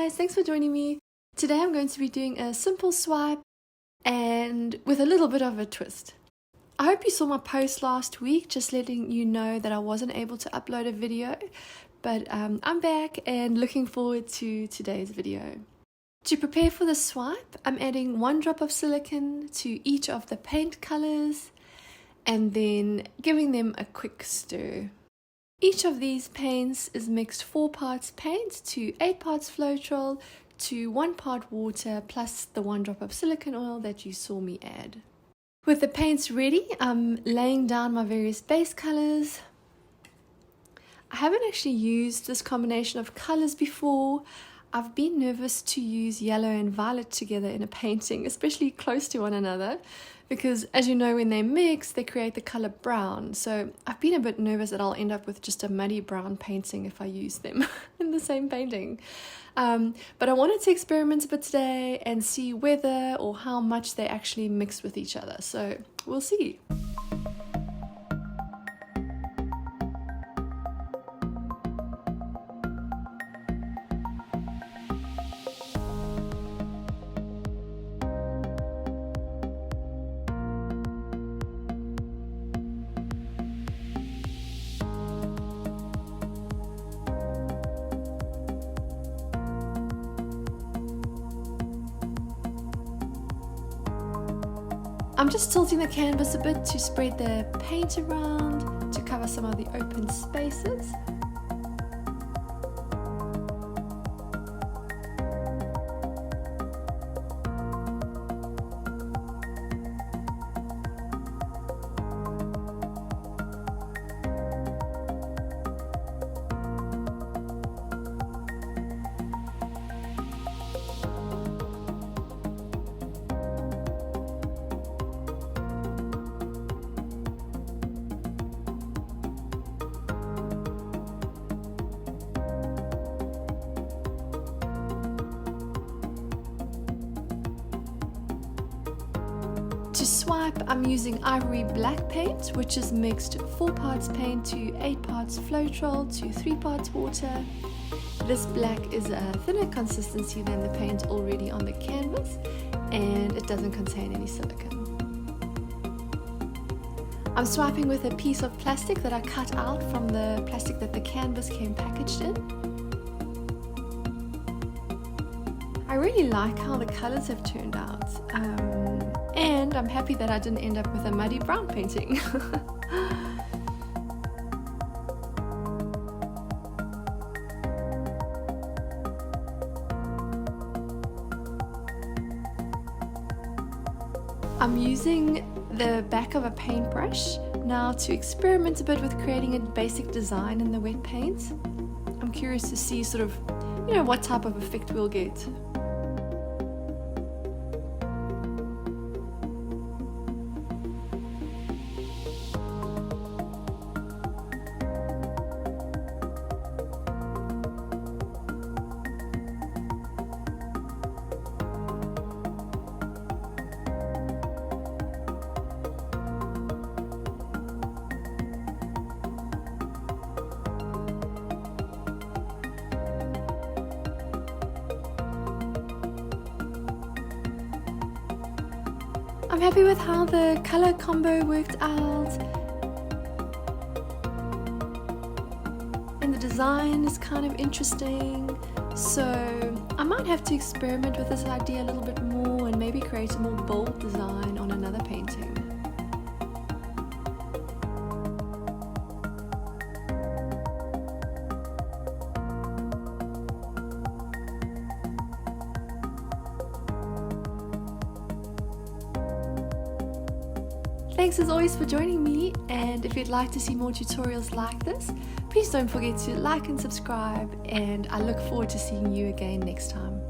guys, thanks for joining me. Today I'm going to be doing a simple swipe and with a little bit of a twist. I hope you saw my post last week, just letting you know that I wasn't able to upload a video, but I'm back and looking forward to today's video. To prepare for the swipe, I'm adding 1 drop of silicone to each of the paint colors and then giving them a quick stir. Each of these paints is mixed 4 parts paint to 8 parts Floetrol to 1 part water plus the 1 drop of silicone oil that you saw me add. With the paints ready, I'm laying down my various base colors. I haven't actually used this combination of colors before. I've been nervous to use yellow and violet together in a painting, especially close to one another, because as you know, when they mix, they create the color brown. So I've been a bit nervous that I'll end up with just a muddy brown painting if I use them in the same painting. But I wanted to experiment a bit today and see whether or how much they actually mix with each other. So we'll see. I'm just tilting the canvas a bit to spread the paint around to cover some of the open spaces. To swipe, I'm using Ivory Black paint, which is mixed 4 parts paint to 8 parts Floetrol to 3 parts water. This black is a thinner consistency than the paint already on the canvas, and it doesn't contain any silicone. I'm swiping with a piece of plastic that I cut out from the plastic that the canvas came packaged in. I really like how the colors have turned out. And I'm happy that I didn't end up with a muddy brown painting. I'm using the back of a paintbrush now to experiment a bit with creating a basic design in the wet paint. I'm curious to see sort of, what type of effect we'll get. I'm happy with how the color combo worked out, and the design is kind of interesting, so I might have to experiment with this idea a little bit more and maybe create a more bold design on another painting. Thanks as always for joining me, and if you'd like to see more tutorials like this, please don't forget to like and subscribe, and I look forward to seeing you again next time.